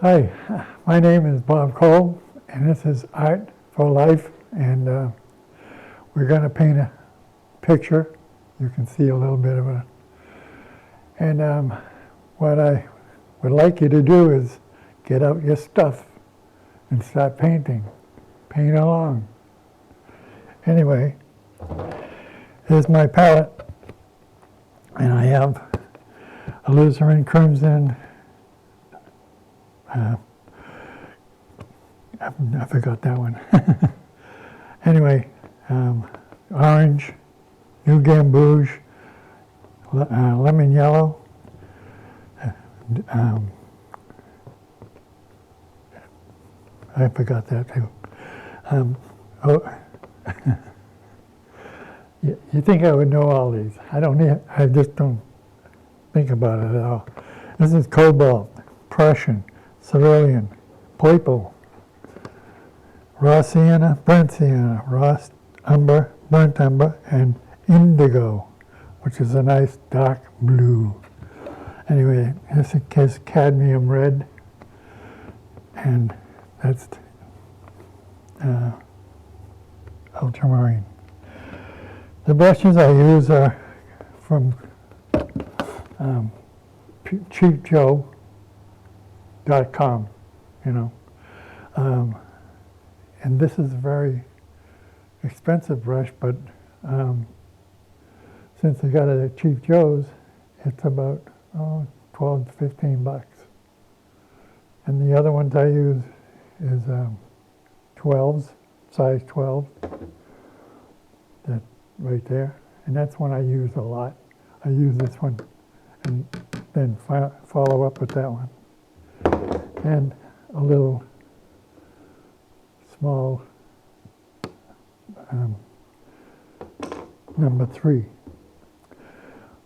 Hi, my name is Bob Cole, and this is Art for Life, and we're going to paint a picture. You can see a little bit of it. And what I would like you to do is get out your stuff and start painting. Paint along. Anyway, here's my palette, and I have alizarin crimson. I forgot that one. Anyway, orange, new gamboge, lemon yellow, I forgot that too. You think I would know all these? I just don't think about it at all. This is cobalt, Prussian, cerulean, purple, raw sienna, burnt sienna, raw umber, burnt umber, and indigo, which is a nice dark blue. Anyway, this is cadmium red, and that's ultramarine. The brushes I use are from cheapjoe.com, and this is a very expensive brush, but since I got it at Cheap Joe's, it's about 12 to 15 bucks. And the other ones I use is 12s, size 12, that right there, and that's one I use a lot. I use this one and then follow up with that one. And a little small number 3.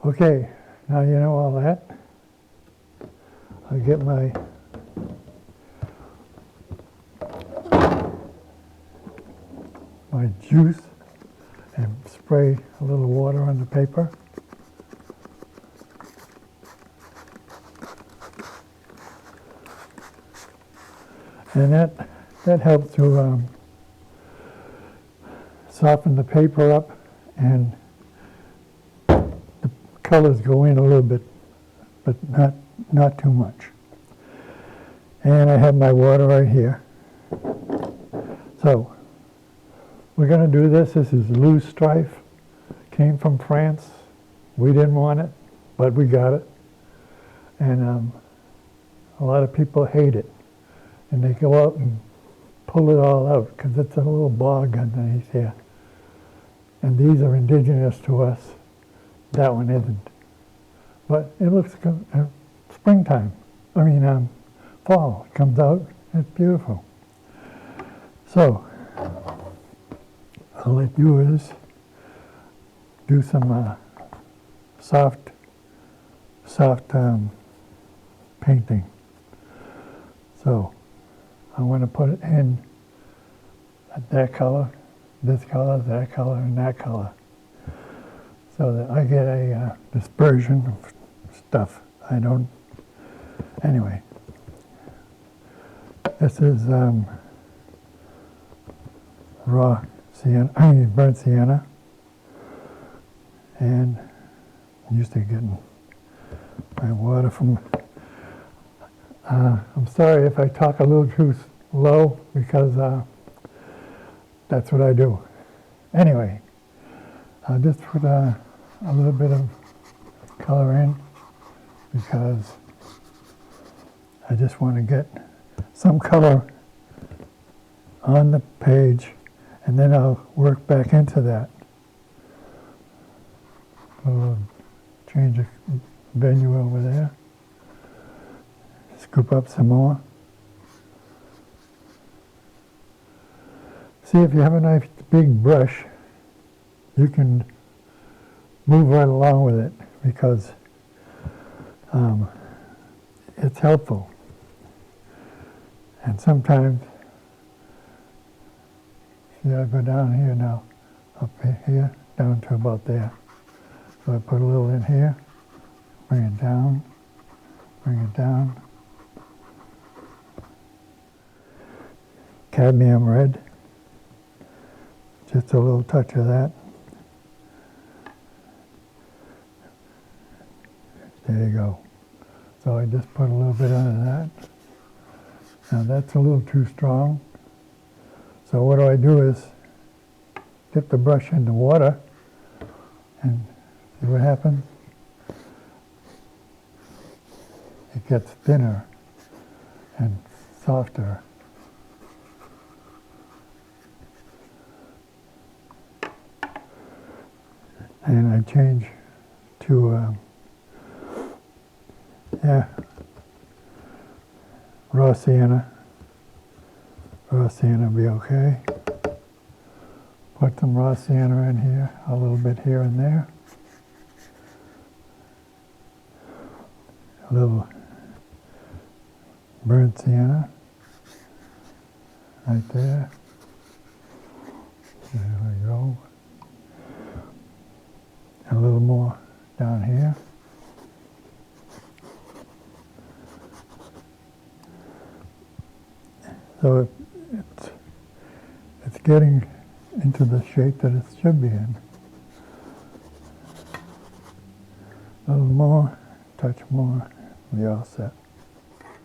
Okay, now you know all that. I'll get my juice and spray a little water on the paper. And that helps to soften the paper up, and the colors go in a little bit, but not too much. And I have my water right here. So we're going to do this. This is loose strife. Came from France. We didn't want it, but we got it. And a lot of people hate it. And they go out and pull it all out because it's a little bog underneath here. And these are indigenous to us. That one isn't. But it looks good. Springtime. Fall. It comes out. It's beautiful. So, I'll let yours do some soft painting. So, I want to put it in that color, this color, that color, and that color, so that I get a dispersion of stuff. Anyway, this is raw sienna, burnt sienna, and I'm used to getting my water from. I'm sorry if I talk a little too low, because that's what I do. Anyway, I'll just put a little bit of color in, because I just want to get some color on the page, and then I'll work back into that. I'll change the venue over there. Scoop up some more. See, if you have a nice big brush, you can move right along with it, because it's helpful. And sometimes, see, I go down here now, up here, down to about there. So I put a little in here, bring it down, cadmium red. Just a little touch of that. There you go. So I just put a little bit under that. Now that's a little too strong. So what I do is dip the brush in the water and see what happens. It gets thinner and softer. And I change to raw sienna. Raw sienna will be okay. Put some raw sienna in here, a little bit here and there. A little burnt sienna right there. There we go. A little more down here. So it's getting into the shape that it should be in. A little more, touch more, we all set.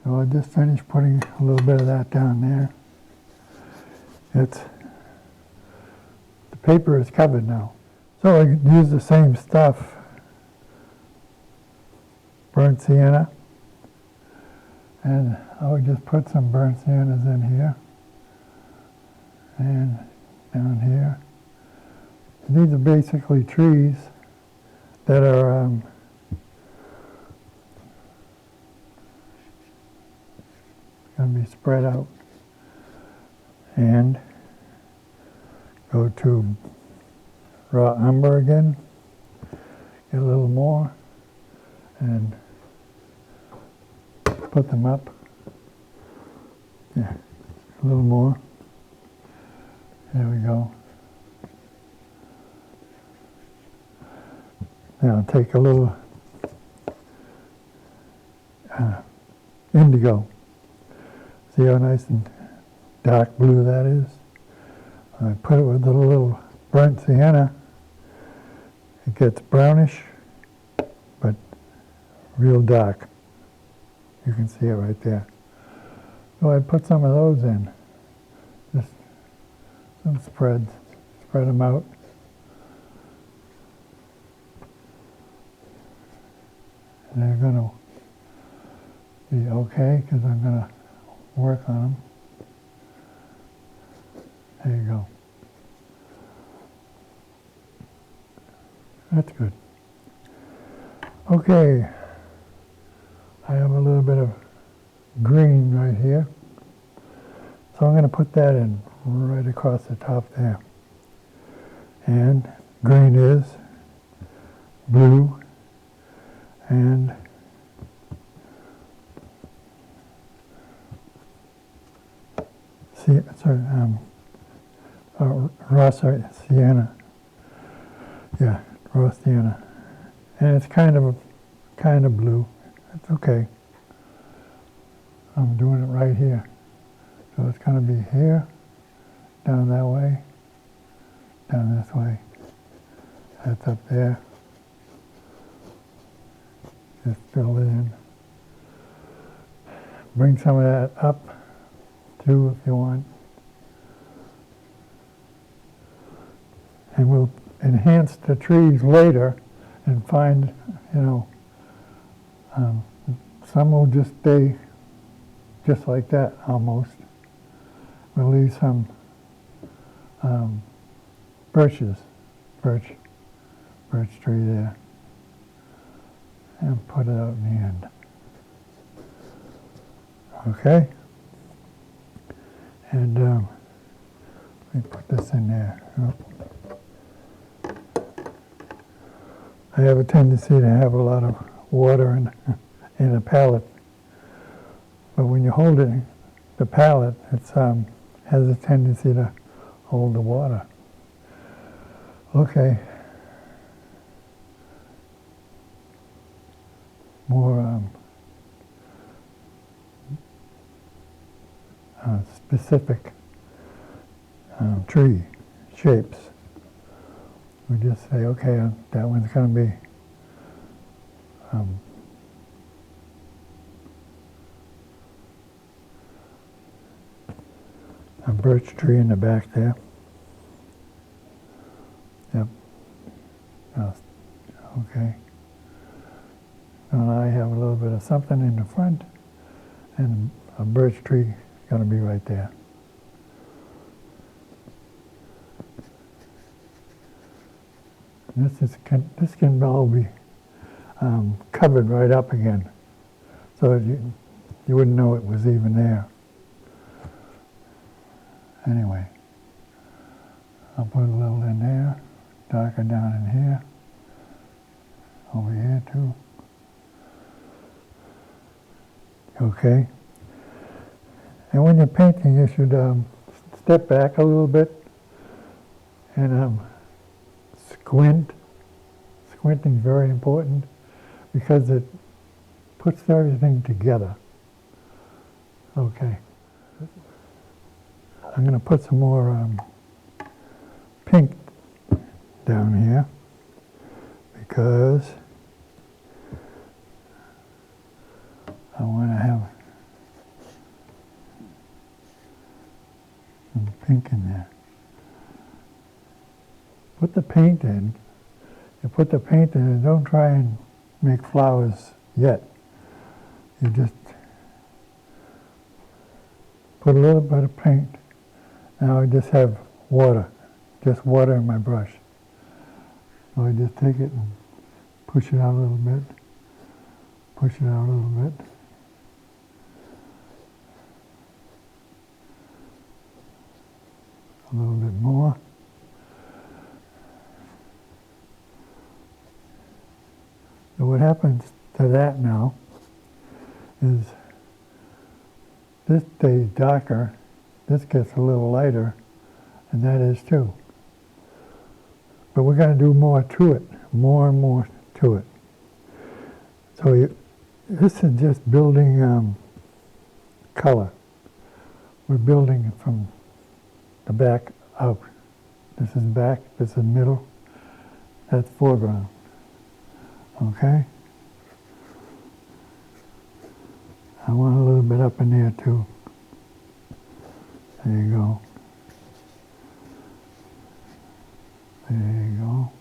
So I just finished putting a little bit of that down there. The paper is covered now. So I use the same stuff, burnt sienna, and I would just put some burnt siennas in here and down here. These are basically trees that are going to be spread out. And go to raw umber again, get a little more, and put them up. Yeah, a little more. There we go. Now take a little indigo. See how nice and dark blue that is? I put it with a little burnt sienna. It gets brownish, but real dark. You can see it right there. So I put some of those in. Just some spreads. Spread them out. And they're going to be okay because I'm going to work on them. There you go. That's good. Okay. I have a little bit of green right here. So I'm going to put that in right across the top there. And green is blue and raw sienna. Yeah, raw sienna. And it's kind of blue. It's okay. I'm doing it right here. So it's going to be here, down that way, down this way. That's up there. Just fill it in. Bring some of that up, too, if you want. And we'll enhance the trees later and find, some will just stay just like that, almost. We'll leave some birch tree there, and put it out in the end. Okay? And let me put this in there. Oh. I have a tendency to have a lot of water in a palette. But when you hold it, the palette, it's has a tendency to hold the water. Okay. More specific tree shapes. We just say, okay, that one's going to be a birch tree in the back there. Yep. Okay. And I have a little bit of something in the front, and a birch tree is going to be right there. This can all be covered right up again, so that you wouldn't know it was even there. Anyway, I'll put a little in there, darker down in here, over here too. Okay. And when you're painting, you should step back a little bit and squint. Squinting is very important because it puts everything together. Okay. I'm going to put some more pink down here because I want to have some pink in there. Put the paint in. You put the paint in and don't try and make flowers yet. You just put a little bit of paint. Now I just have water, just water in my brush. So I just take it and push it out a little bit, push it out a little bit. A little bit more. So what happens to that now is this stays darker, this gets a little lighter, and that is too. But we're going to do more to it, more and more to it. So this is just building color. We're building from the back out. This is back, this is middle, that's foreground. Okay? I want a little bit up in there too. There you go. There you go.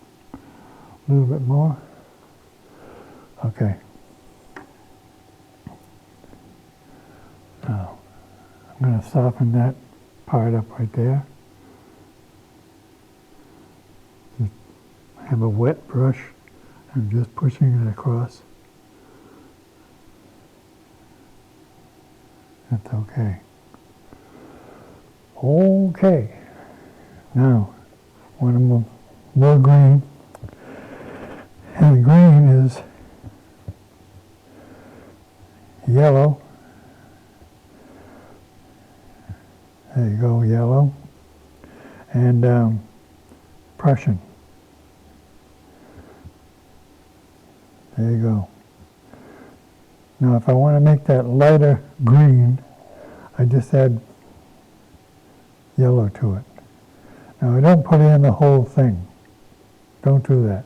A little bit more. Okay. Now, I'm going to soften that part up right there. Just have a wet brush and just pushing it across. That's okay. Okay. Now, one more green. And the green is yellow. There you go, yellow. And Prussian. There you go. Now if I want to make that lighter green, I just add yellow to it. Now I don't put in the whole thing. Don't do that.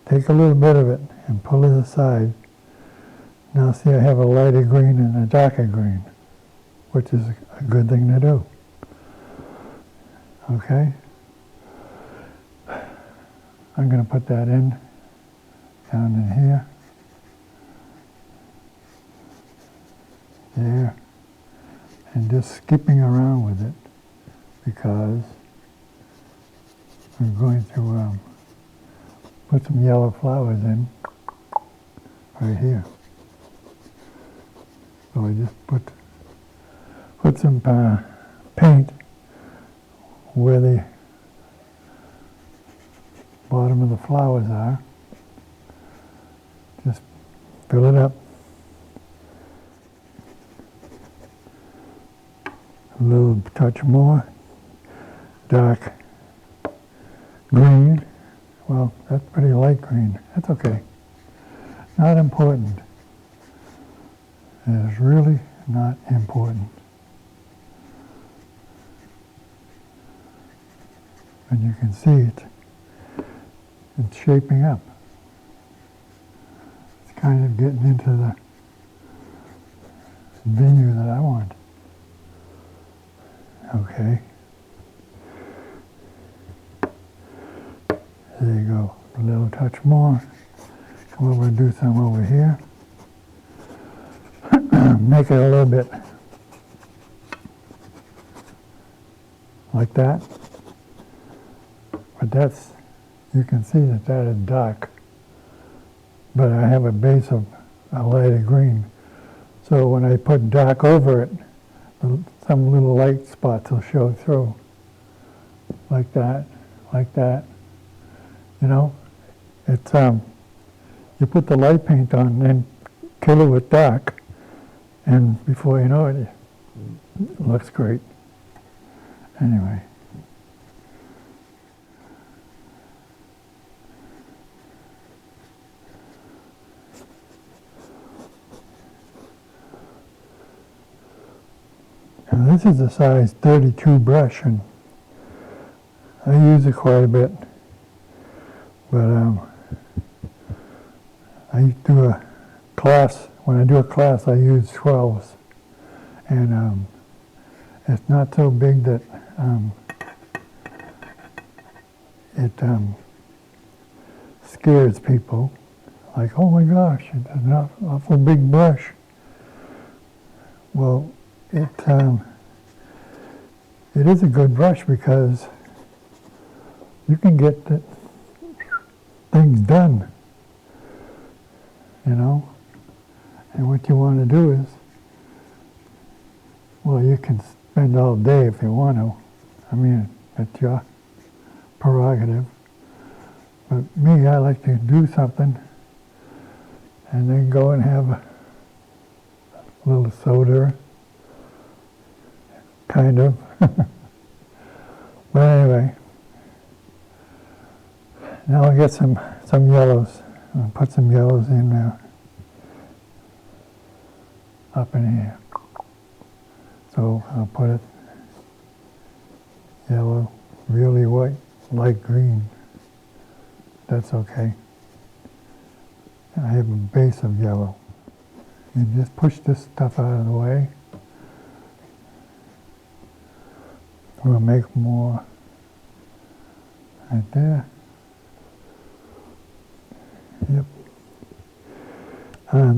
Take a little bit of it and pull it aside. Now see, I have a lighter green and a darker green, which is a good thing to do. Okay? I'm going to put that in, down in here, there, and just skipping around with it because I'm going to put some yellow flowers in right here. So I just put some paint where the bottom of the flowers are. Just fill it up. A little touch more. Dark green. Well, that's pretty light green. That's okay. Not important. It is really not important. And you can see it's shaping up. It's kind of getting into the venue that I want. Okay. There you go. A little touch more. Come over and do some over here. Make it a little bit like that. But that's, you can see that is dark. But I have a base of a lighter green. So when I put dark over it, some little light spots will show through. Like that, like that. You know, it's, you put the light paint on and then kill it with dark. And before you know it, it looks great. Anyway. Now this is a size 32 brush, and I use it quite a bit. But I do a class. When I do a class, I use 12s, and it's not so big that it scares people. Like, oh my gosh, it's an awful big brush. Well, it is a good brush because you can get things done, you know. And what you want to do is, well, you can spend all day if you want to. I mean, it's your prerogative. But me, I like to do something and then go and have a little soda, kind of. But anyway, now I'll get some yellows. I'll put some yellows in there. Up in here. So I'll put it yellow, really white, light green. That's okay. I have a base of yellow. You just push this stuff out of the way. We'll make more right there. Yep.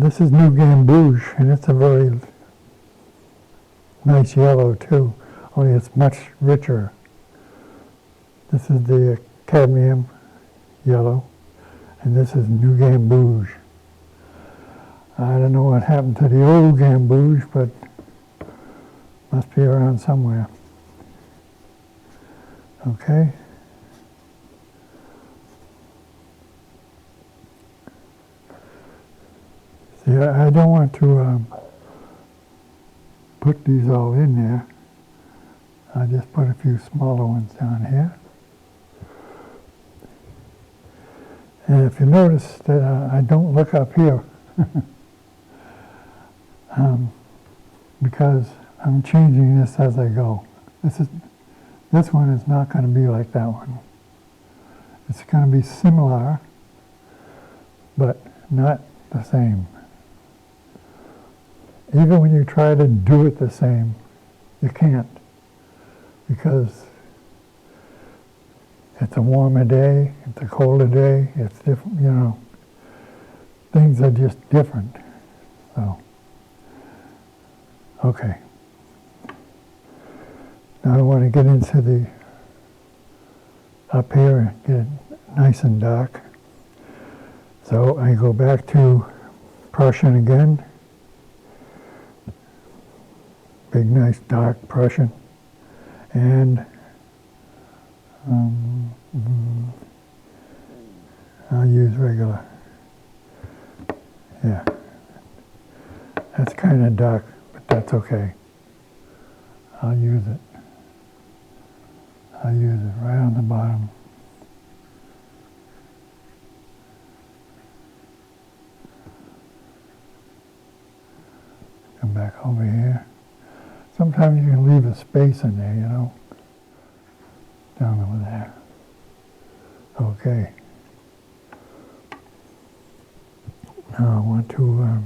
This is New Gamboge, and it's a very nice yellow too, only it's much richer. This is the cadmium yellow, and this is New Gamboge. I don't know what happened to the old Gamboge, but must be around somewhere. Okay. See, I don't want to put these all in there. I just put a few smaller ones down here. And if you notice that I don't look up here, because I'm changing this as I go. This one is not going to be like that one. It's going to be similar, but not the same. Even when you try to do it the same, you can't, because it's a warmer day, it's a colder day, it's different, you know, things are just different. So, okay. Now I want to get into the, up here and get it nice and dark. So I go back to Prussian again. Big, nice, dark Prussian. And I'll use regular. Yeah. That's kind of dark, but that's okay. I'll use it. I'll use it right on the bottom. Come back over here. Sometimes you can leave a space in there, you know, down over there. Okay. Now I want to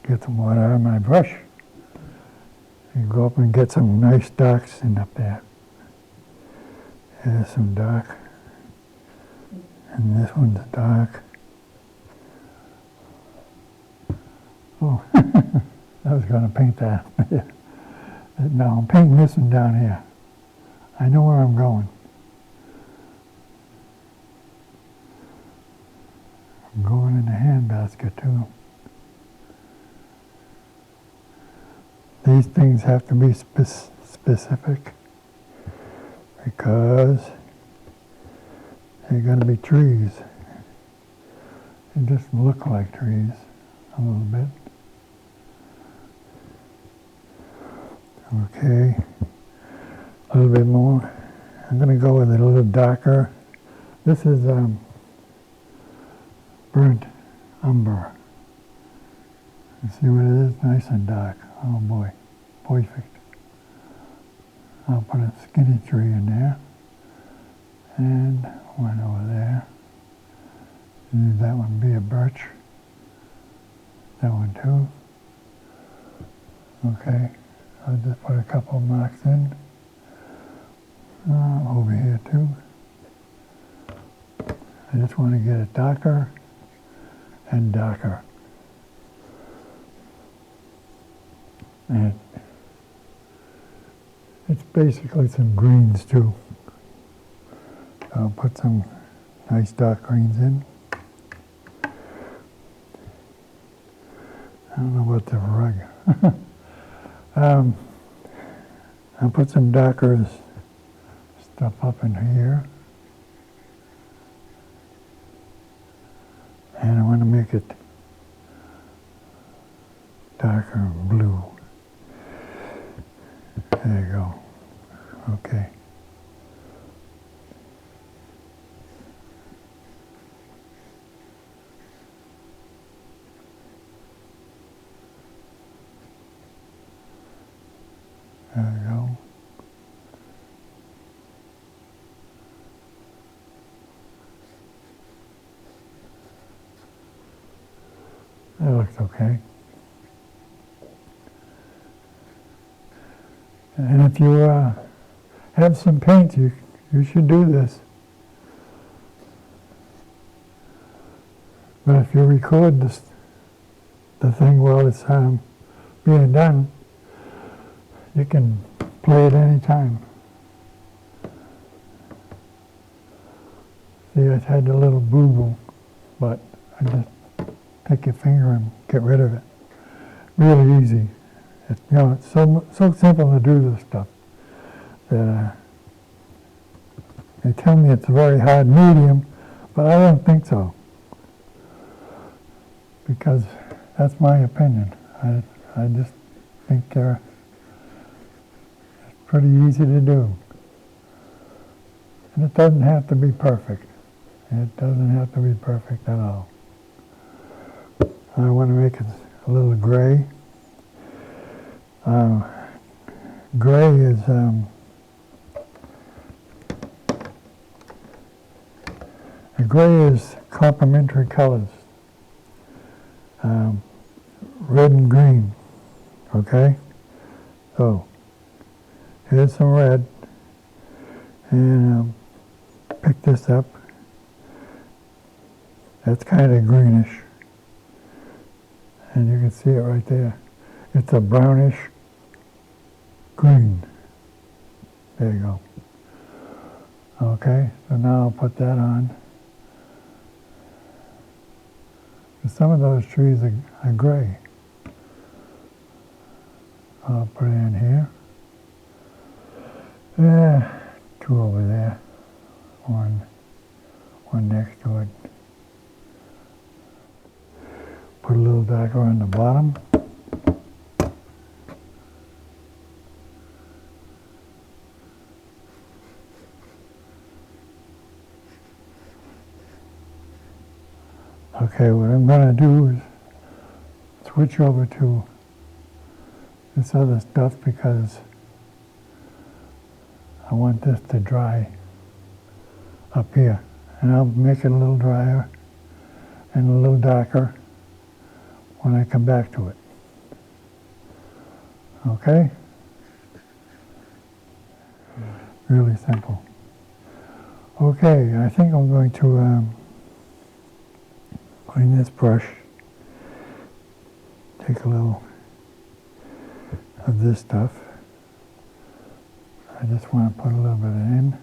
get some water out of my brush and go up and get some nice darks in up there. There's some dark, and this one's dark. Oh, I was going to paint that. No, I'm painting this one down here. I know where I'm going. I'm going in the handbasket too. These things have to be specific because they're going to be trees. They just look like trees a little bit. Okay, a little bit more. I'm going to go with it a little darker. This is burnt umber. You see what it is? Nice and dark. Oh boy, perfect. I'll put a skinny tree in there. And one over there. Leave that one be a birch. That one too. Okay, I'll just put a couple marks in. Over here too. I just want to get it darker and darker. And it's basically some greens too. I'll put some nice dark greens in. I don't know about the rug. I'll put some darker stuff up in here. And I want to make it darker blue. There you go. Okay. There we go. That looks okay. And if you have some paint, you should do this. But if you record the thing while it's being done, you can play it any time. See, I had a little boo-boo, but I just take your finger and get rid of it. Really easy. It's so simple to do this stuff that they tell me it's a very hard medium, but I don't think so. Because that's my opinion. I just think it's pretty easy to do. And it doesn't have to be perfect. It doesn't have to be perfect at all. I want to make it a little gray. Gray is complementary colors. Red and green. Okay? So here's some red, and pick this up. That's kind of greenish, and you can see it right there. It's a brownish green. There you go. Okay, so now I'll put that on. Some of those trees are gray. I'll put it in here. Two over there. One next to it. Put a little darker on the bottom. Okay, what I'm going to do is switch over to this other stuff because I want this to dry up here. And I'll make it a little drier and a little darker when I come back to it. Okay? Really simple. Okay, I think I'm going to clean this brush. Take a little of this stuff. I just want to put a little bit in.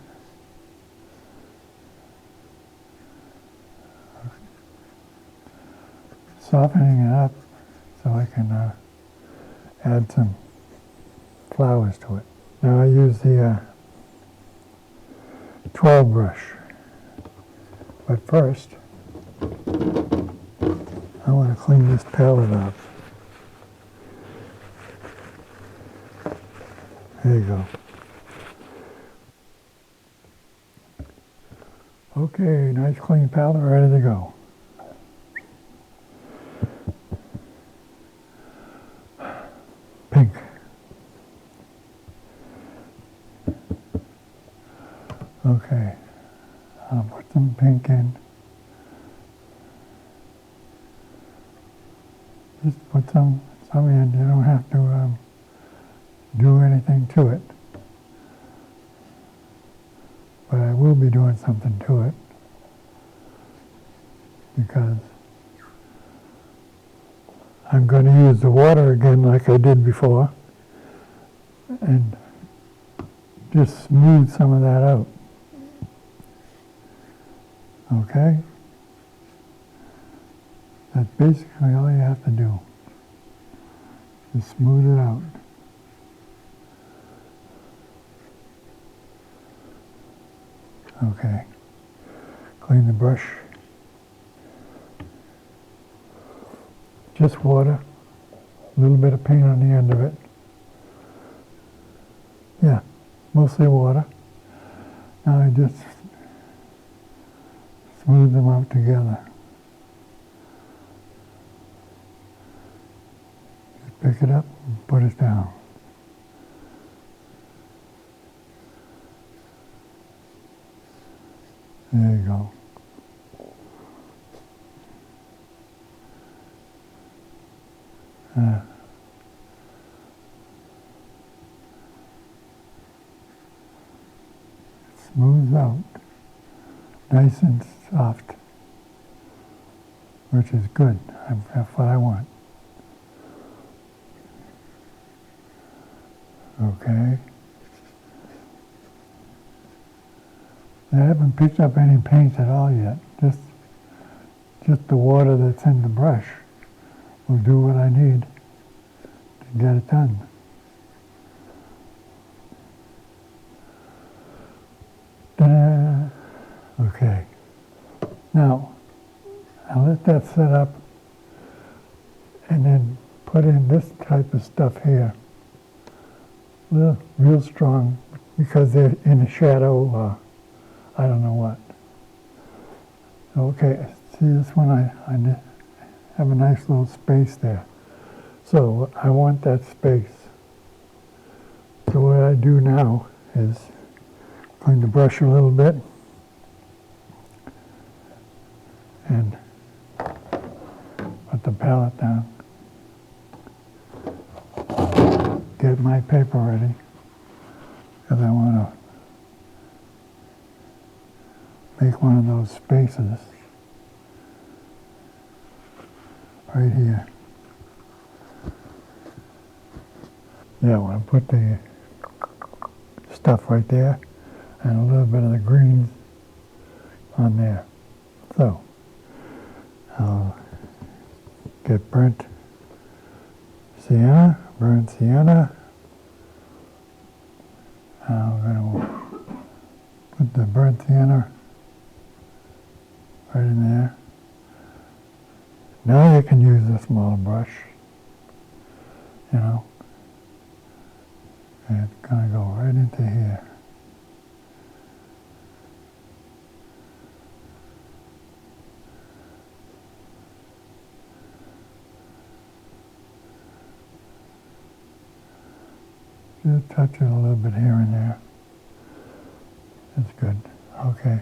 Softening it up so I can add some flowers to it. Now I use the 12 brush, but first I want to clean this palette up. There you go. Okay, nice clean palette, ready to go. Pink. Okay, I'll put some pink in. Just put some in. You don't have to do anything to it. But I will be doing something to it because I'm going to use the water again like I did before and just smooth some of that out. Okay? That's basically all you have to do. Just smooth it out. Okay. Clean the brush. Just water. A little bit of paint on the end of it. Yeah, mostly water. Now I just smooth them out together. Just pick it up and put it down. There you go. Smooths out, nice and soft, which is good. That's what I want. Okay. I haven't picked up any paint at all yet. Just the water that's in the brush will do what I need to get it done. Ta-da! Okay. Now, I'll let that set up and then put in this type of stuff here. Real strong because they're in the shadow. I don't know what. Okay, see this one? I have a nice little space there. So I want that space. So what I do now is clean the brush a little bit and put the palette down. Get my paper ready because I want to make one of those spaces right here. Yeah, I want to put the stuff right there and a little bit of the greens on there. So, I'll get burnt sienna. I'm going to put the burnt sienna right in there. Now you can use a small brush, you know. And it's going to go right into here. Just touch it a little bit here and there. That's good. Okay.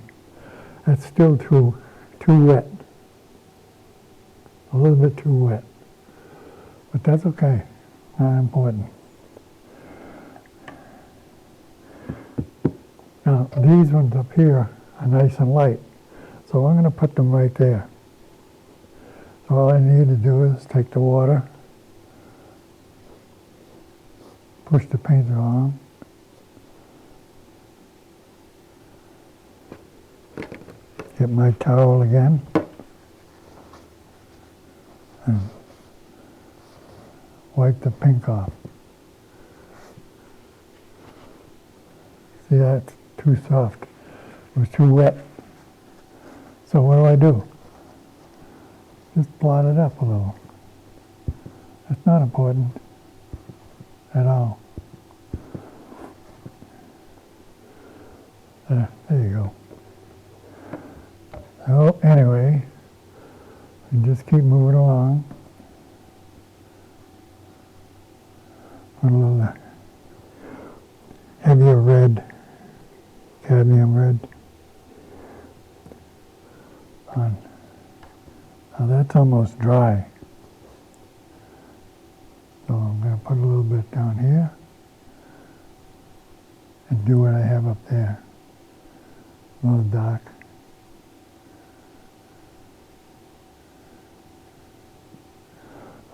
That's still too wet. A little bit too wet. But that's okay. Not important. Now, these ones up here are nice and light. So I'm going to put them right there. So all I need to do is take the water, push the painter on, get my towel again, and wipe the pink off. See, that's too soft. It was too wet. So what do? Just blot it up a little. It's not important at all. There you go. So anyway, we just keep moving along. Put a little heavier red, cadmium red on. Now that's almost dry. So I'm going to put a little bit down here and do what I have up there. A little dark.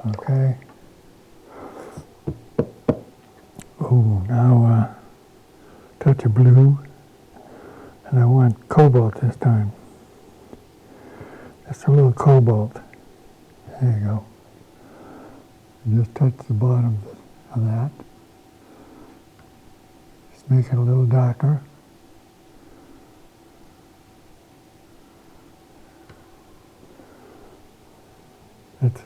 Okay. Oh, now touch of blue, and I want cobalt this time. Just a little cobalt. There you go. And just touch the bottom of that. Just make it a little darker. It's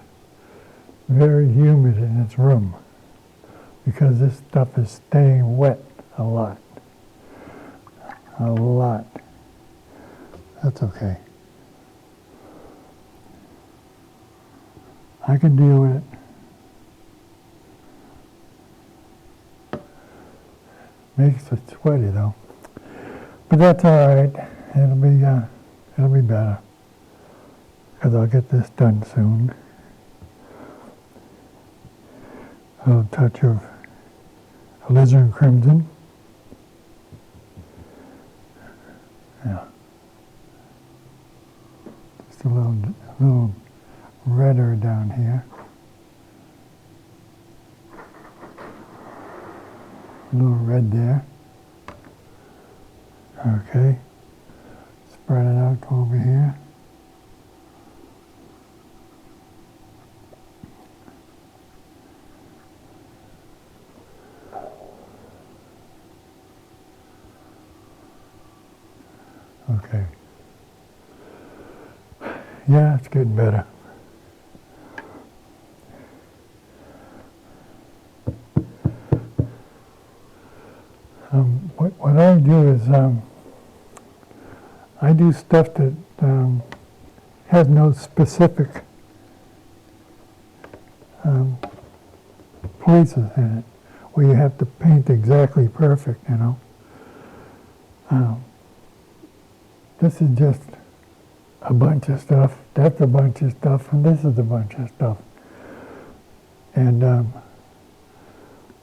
very humid in its room because this stuff is staying wet a lot. A lot. That's okay. I can deal with it. Makes it sweaty though. But that's all right. It'll be better. Because I'll get this done soon. A little touch of alizarin crimson. Yeah. Just a little redder down here. A little red there. Okay. Spread it out over here. Okay. Yeah, it's getting better. What I do is I do stuff that has no specific places in it where you have to paint exactly perfect, you know. This is just a bunch of stuff, that's a bunch of stuff, and this is a bunch of stuff. And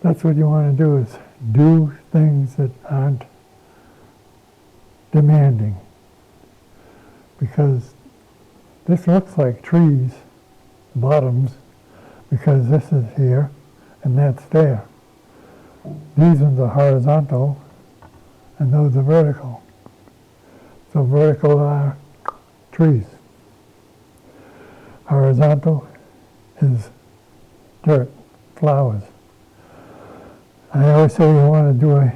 that's what you want to do, is do things that aren't demanding. Because this looks like trees, bottoms, because this is here and that's there. These ones are horizontal and those are vertical. So vertical are trees. Horizontal is dirt, flowers. I always say you want to do a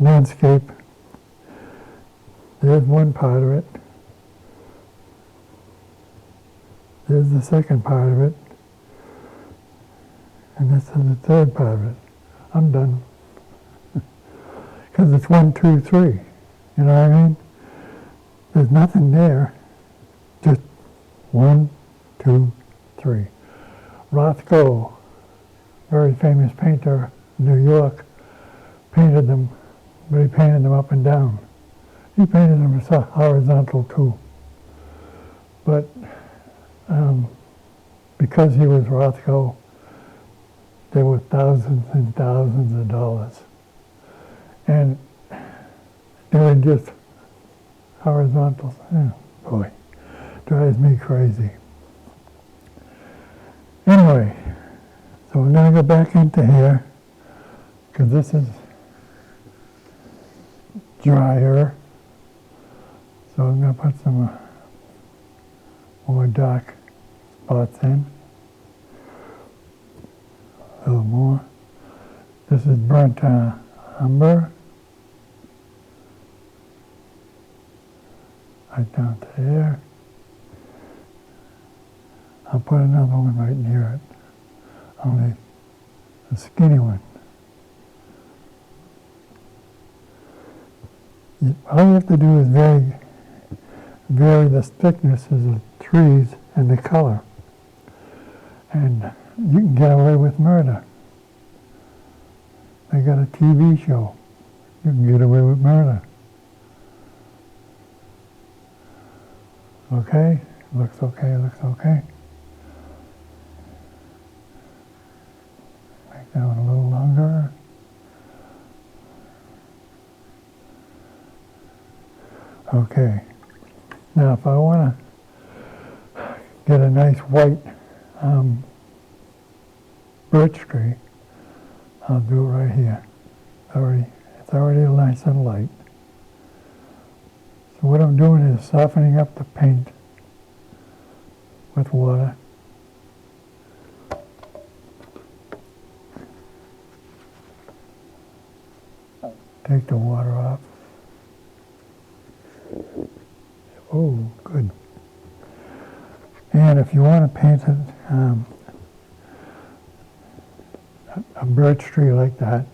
landscape. There's one part of it. There's the second part of it. And this is the third part of it. I'm done. Because it's 1, 2, 3. You know what I mean? There's nothing there. Just 1, 2, 3. Rothko, very famous painter New York, painted them, but he painted them up and down. He painted them horizontal too. But because he was Rothko, there were thousands and thousands of dollars. And they were just horizontals. Oh, boy, drives me crazy. Anyway, so we're going to go back into here, because this is drier. So I'm going to put some more dark spots in. A little more. This is burnt umber. Right down to there. I'll put another one right near it. Only a skinny one. All you have to do is vary the thicknesses of trees and the color. And you can get away with murder. They got a TV show. You can get away with murder. Okay? Looks okay, looks okay. Make that one a little longer. Okay. Now if I want to get a nice white birch tree, I'll do it right here. It's already nice and light. So what I'm doing is softening up the paint with water. Take the water off. Oh, good. And if you want to paint it, a birch tree like that,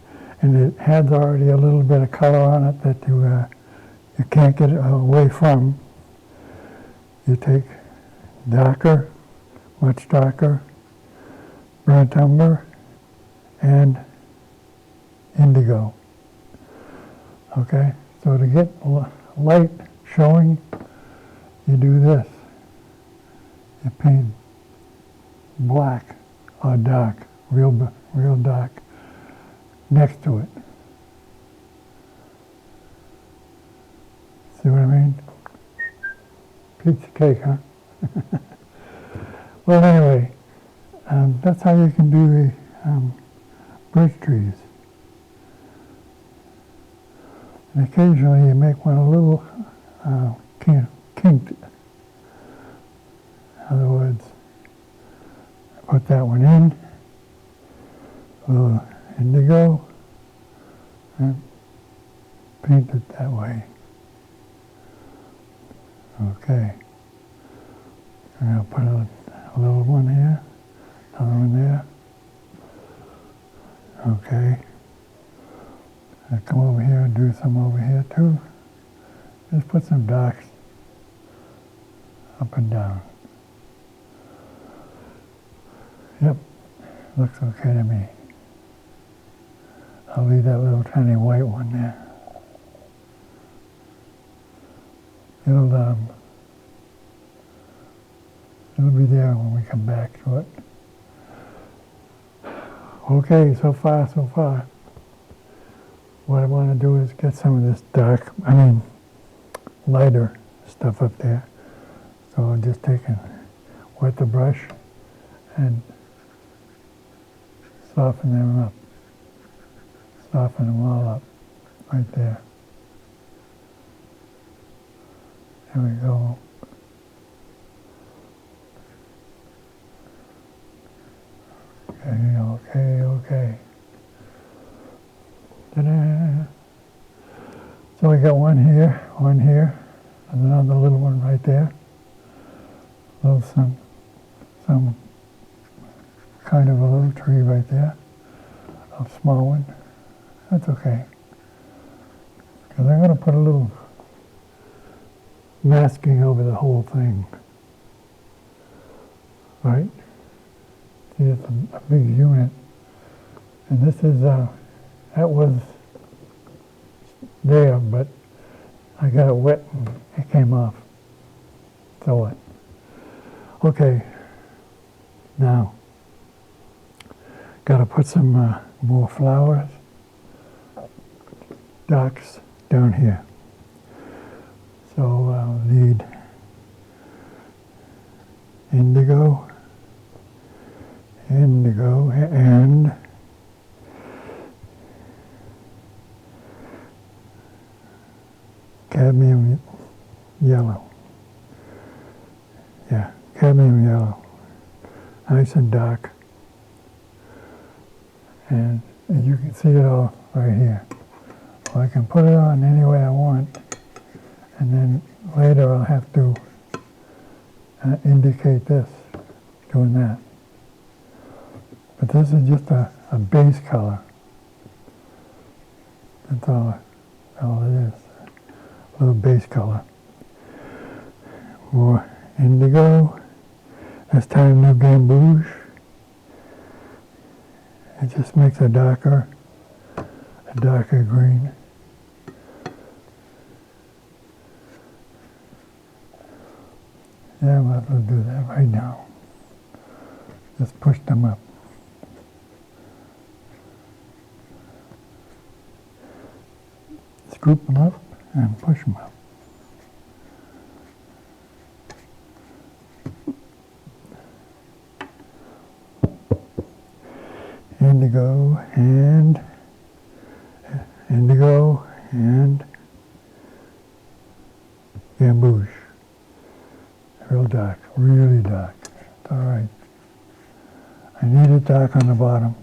and it has already a little bit of color on it that you can't get away from, you take darker, much darker, burnt umber, and indigo. Okay, so to get light showing, you do this. You paint black or dark, real dark, next to it. See what I mean? Piece of cake, huh? Well, anyway, that's how you can do the birch trees. And occasionally you make one a little kinked. In other words, put that one in, a little indigo, and paint it that way. Okay. And I'll put a little one here, another one there. Okay. I'll come over here and do some over here too. Just put some darks up and down. Yep, looks okay to me. I'll leave that little tiny white one there. It'll be there when we come back to it. Okay, so far. What I want to do is get some of this lighter stuff up there. So I'll just take and wet the brush and soften them up. Soften them all up right there. There we go. Okay. Ta-da! So we got one here, and another little one right there. Some kind of a little tree right there, a small one. That's okay. Because I'm going to put a little masking over the whole thing. Right? See, it's a big unit. And this is, that was there, but I got it wet and it came off. So what? Okay, now, got to put some more flowers, docks down here. So I'll need indigo, and cadmium yellow. Yeah, cadmium yellow. Nice and dark. And you can see it all right here. Well, I can put it on any way I want, and then later I'll have to indicate this, doing that. But this is just a base color. That's all it is. A little base color. More indigo. This time new gamboge. It just makes a darker green. Yeah, I might as well do that right now. Just push them up. Scoop them up and push them up. Indigo and gamboge. Real dark, really dark. It's all right. I need it dark on the bottom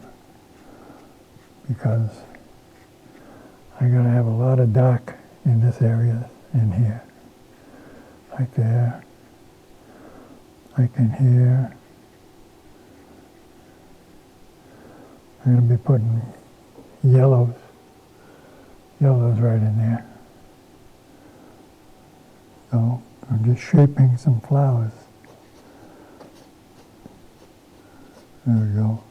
because I gotta have a lot of dark in this area in here. Like there, like in here. I'm going to be putting yellows right in there. So I'm just shaping some flowers. There we go.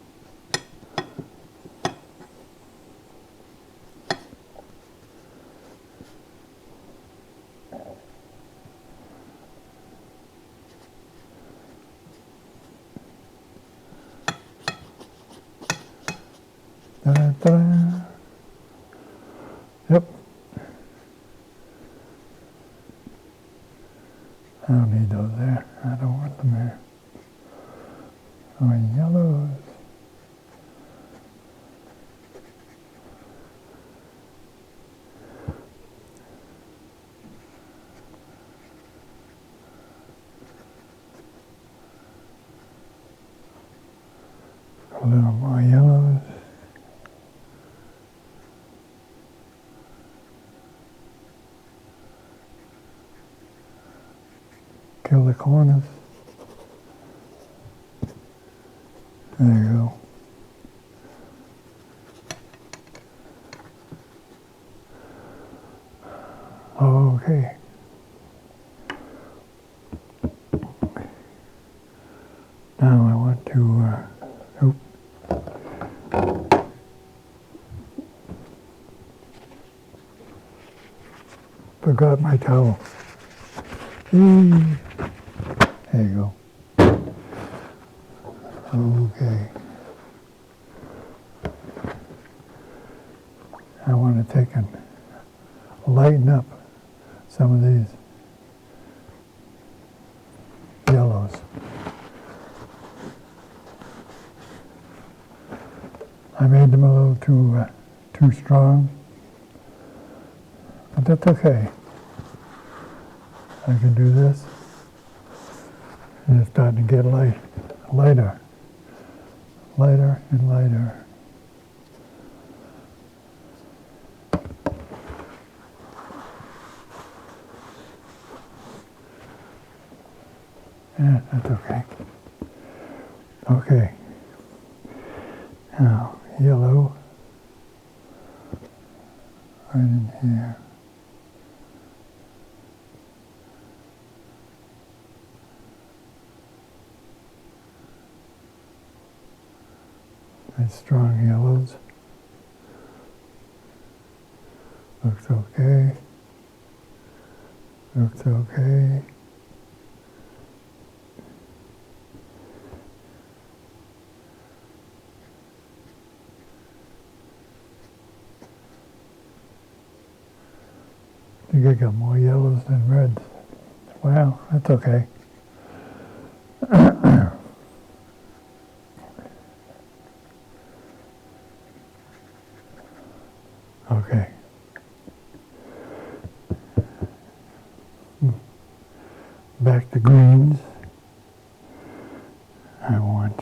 Ta-da. Yep. I don't need those there. I don't want them there. Oh, yellows. A little more yellows. Kill the corners. There you go. Okay. Now I want to, forgot my towel. There you go. Okay. I want to take and lighten up some of these yellows. I made them a little too strong, but that's okay. I can do this, and it's starting to get lighter and lighter. Yeah, that's okay. Okay. Now, yellow right in here. Nice strong yellows. Looks okay. Looks okay. I think I got more yellows than reds. Wow, that's okay. Okay. Back to greens. I want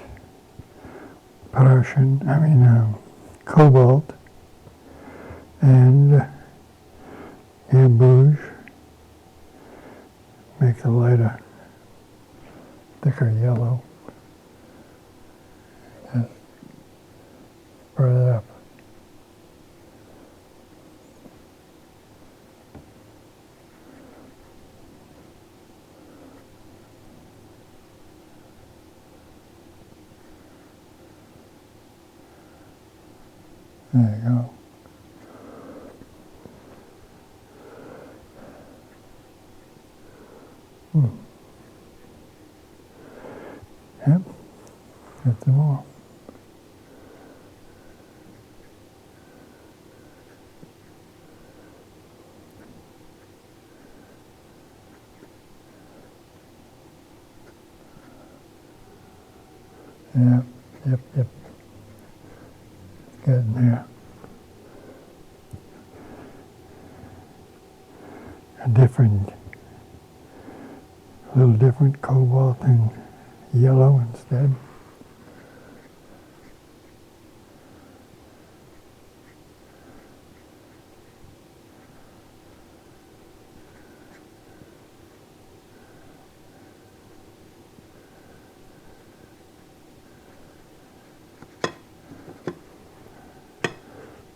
cobalt and ambush. Makes a lighter, thicker yellow. Just spread it up. There you go. Yep, got some more. Yep. Getting there. A little different cobalt and yellow instead.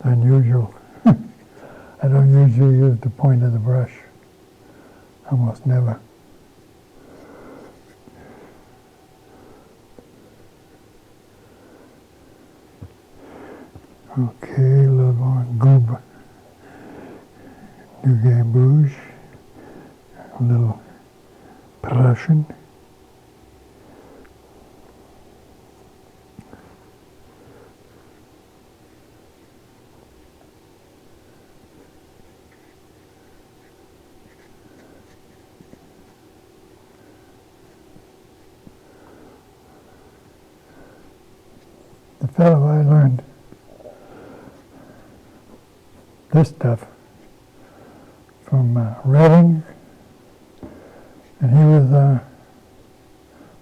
Unusual. I don't usually use the point of the brush. Almost never. Okay, a little more goob. New Gambouge. A little Prussian. The fellow I learned this stuff from Reading, and he was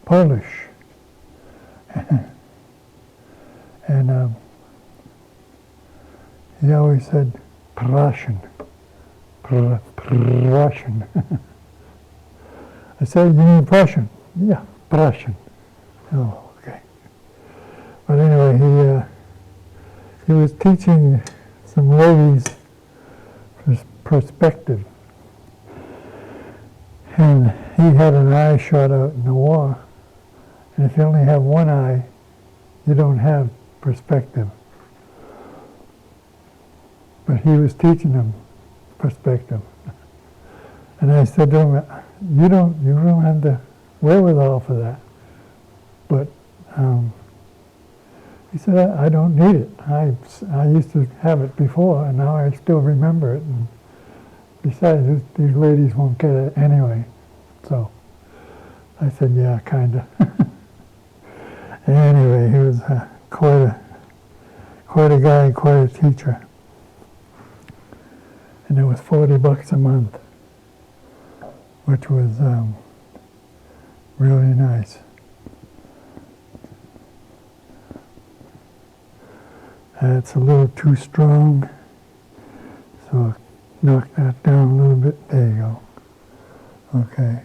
Polish. And he always said Prussian. Prussian. I said, you mean Prussian? Yeah, Prussian. Oh, okay. But anyway, he was teaching some ladies perspective. And he had an eye shot out in the war. And if you only have one eye, you don't have perspective. But he was teaching them perspective. And I said to him, you don't have the wherewithal for that. But he said, I don't need it. I used to have it before, and now I still remember it. And besides, these ladies won't get it anyway. So I said, yeah, kind of. Anyway, he was quite a guy, quite a teacher. And it was $40 a month, which was really nice. It's a little too strong, so I'll knock that down a little bit. There you go. Okay.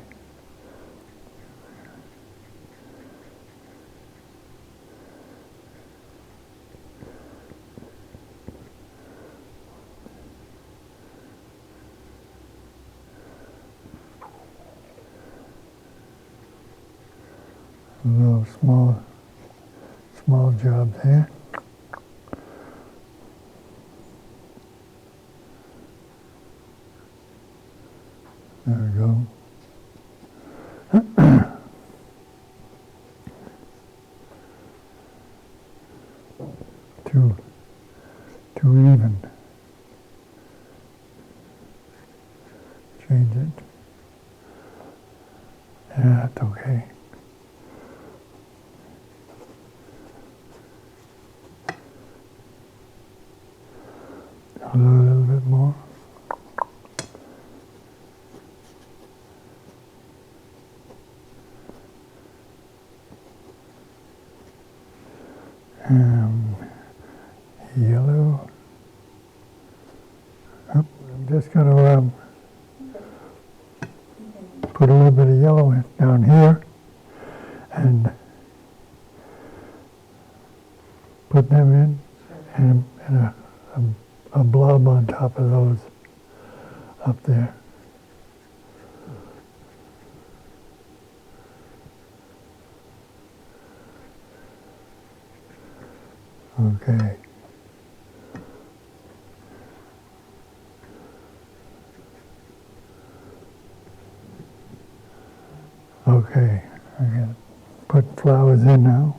A little small job there. Okay. A little bit more. Yellow. Oh, I'm just going to put a little bit of yellow down here and put them in and a blob on top of those up there. Okay. Okay, I can put flowers in now.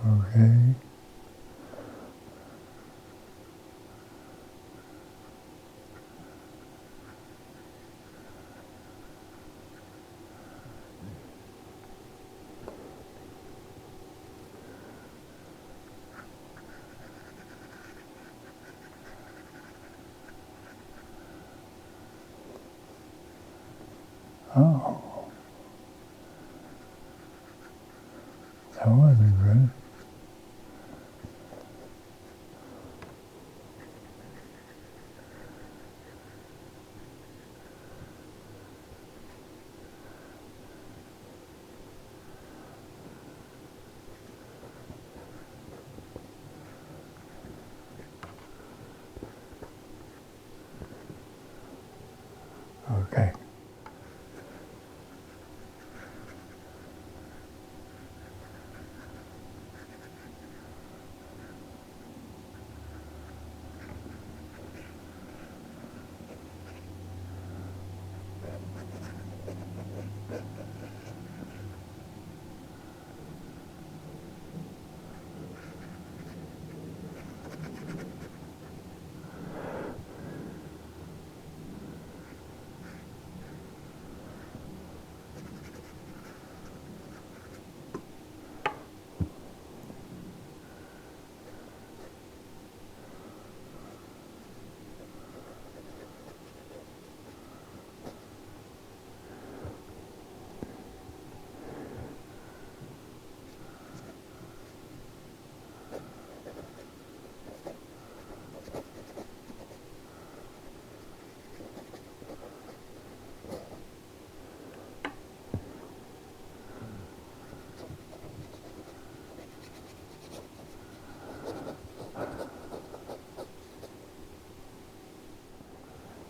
Okay. Oh, that wasn't good. Okay.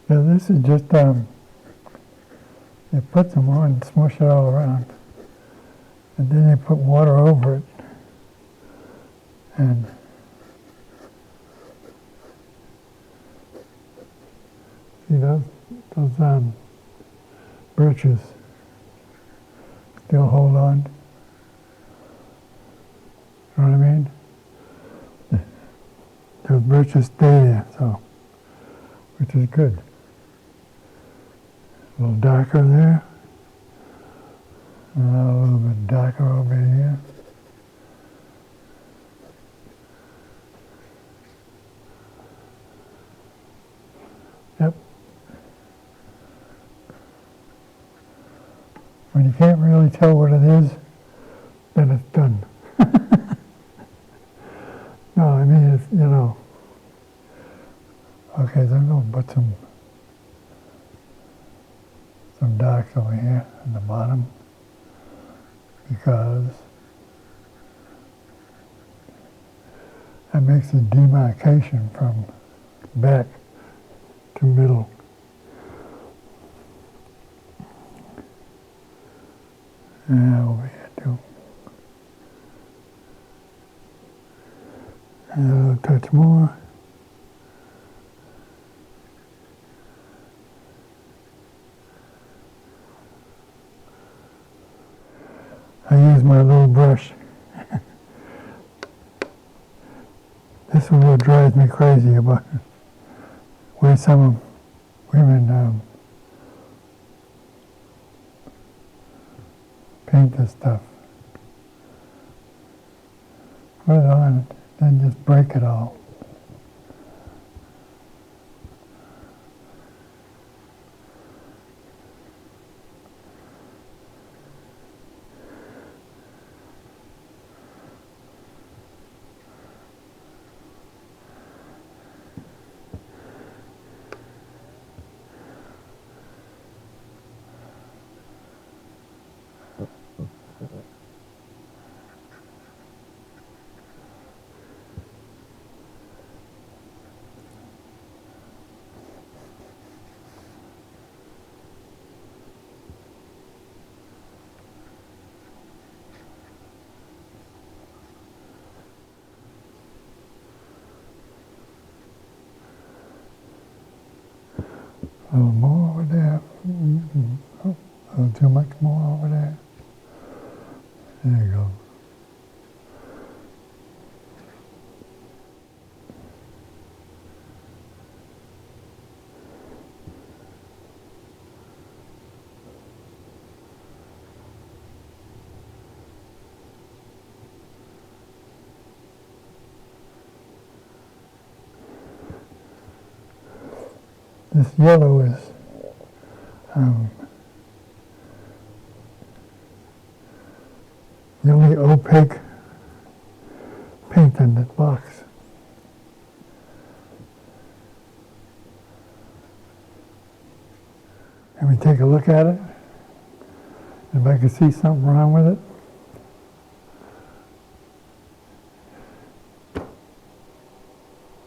Yeah, this is just, you put some on and smush it all around. And then you put water over it. And see those birches still hold on. You know what I mean? Those birches stay there, so, which is good. A little darker there. And a little bit darker over here. Yep. When you can't really tell what it is, then it's done. No, I mean, it's, you know. Okay, so I'm going to put some darks over here in the bottom, because that makes a demarcation from back to middle. And over here too. And a little touch more. I use my little brush. This is what drives me crazy about where some women paint this stuff. Put it on, then just break it all. A little more over there. Oh, a little too much more over there. There you go. This yellow is the only opaque paint in that box. And we take a look at it. If I can see something wrong with it,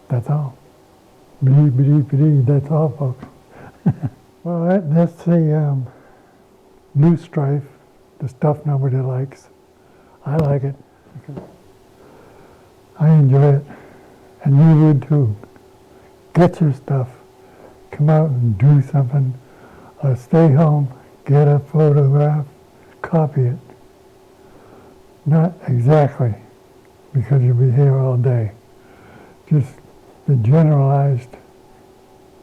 that's all. That's all, folks. Well, that's the blue strife, the stuff nobody likes. I like it. I enjoy it. And you would too. Get your stuff. Come out and do something. Or stay home, get a photograph, copy it. Not exactly, because you'll be here all day. Just the generalized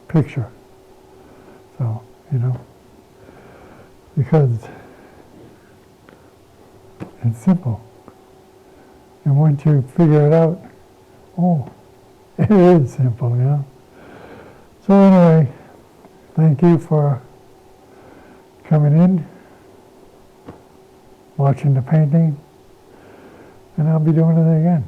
picture. So, you know, because it's simple. And once you figure it out, oh, it is simple, you know. So anyway, thank you for coming in, watching the painting, and I'll be doing it again.